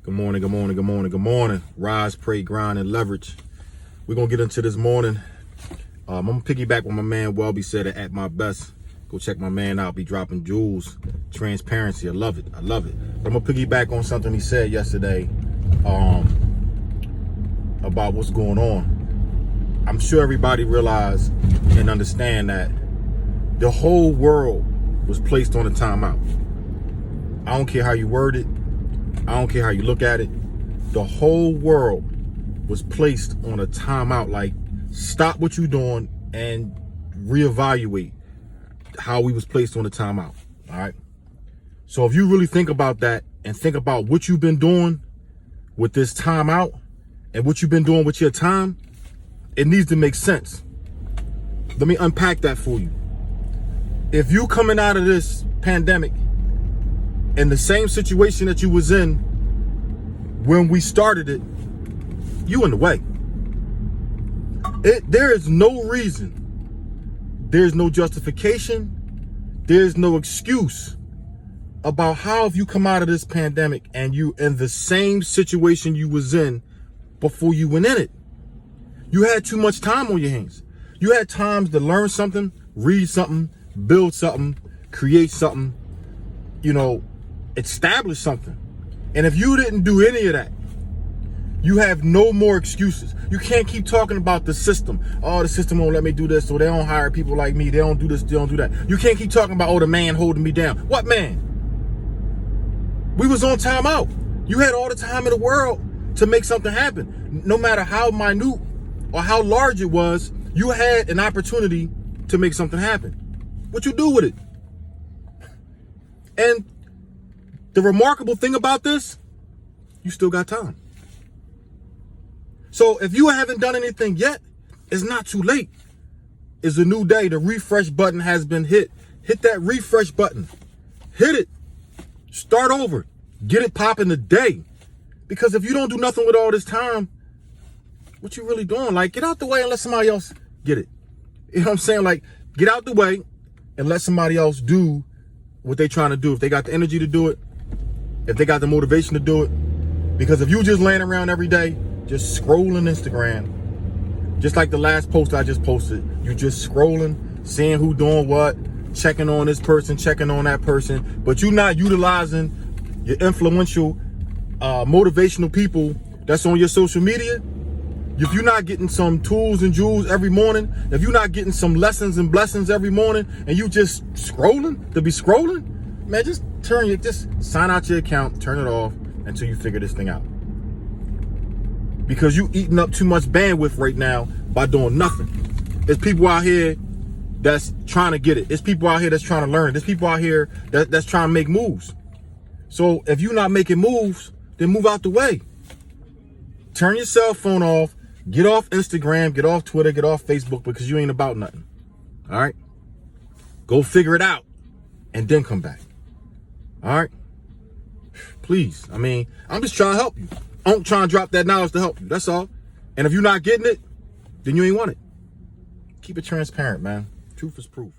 Good morning, good morning, good morning, good morning. Rise, pray, grind, and leverage. We're going to get into this morning. I'm going to piggyback what my man Welby said at My Best. Go check my man out. Be dropping jewels. Transparency. I love it. I love it. But I'm going to piggyback on something he said yesterday about what's going on. I'm sure everybody realized and understand that the whole world was placed on a timeout. I don't care how you word it. I don't care how you look at it. The whole world was placed on a timeout. Like, stop what you're doing and reevaluate how we was placed on a timeout. All right. So if you really think about that and think about what you've been doing with this timeout and what you've been doing with your time, it needs to make sense. Let me unpack that for you. If you coming out of this pandemic in the same situation that you was in when we started it, you in the way. There is no reason, there's no justification, there's no excuse about how if you come out of this pandemic and you in the same situation you was in before you went in it. You had too much time on your hands. You had times to learn something, read something, build something, create something, establish something. And if you didn't do any of that, you have no more excuses. You can't keep talking about the system. Oh, the system won't let me do this, so they don't hire people like me. They don't do this, they don't do that. You can't keep talking about, oh, the man holding me down. What man? We was on timeout. You had all the time in the world to make something happen. No matter how minute or how large it was, you had an opportunity to make something happen. What you do with it? And the remarkable thing about this, you still got time. So if you haven't done anything yet, it's not too late. It's a new day. The refresh button has been hit. Hit that refresh button. Hit it. Start over. Get it popping today. Because if you don't do nothing with all this time, what you really doing? Like, get out the way and let somebody else get it. You know what I'm saying? Like, get out the way and let somebody else do what they trying to do. If they got the energy to do it, if they got the motivation to do it. Because if you just laying around every day, just scrolling Instagram, just like the last post I just posted, you just scrolling, seeing who doing what, checking on this person, checking on that person, but you're not utilizing your influential, motivational people that's on your social media. If you're not getting some tools and jewels every morning, if you're not getting some lessons and blessings every morning, and you just scrolling to be scrolling, man, just sign out your account, turn it off until you figure this thing out. Because you eating up too much bandwidth right now by doing nothing. There's people out here that's trying to get it. There's people out here that's trying to learn. There's people out here that's trying to make moves. So if you're not making moves, then move out the way. Turn your cell phone off. Get off Instagram. Get off Twitter. Get off Facebook, because you ain't about nothing. All right? Go figure it out and then come back. All right? Please. I mean, I'm just trying to help you. I'm trying to drop that knowledge to help you. That's all. And if you're not getting it, then you ain't want it. Keep it transparent, man. Truth is proof.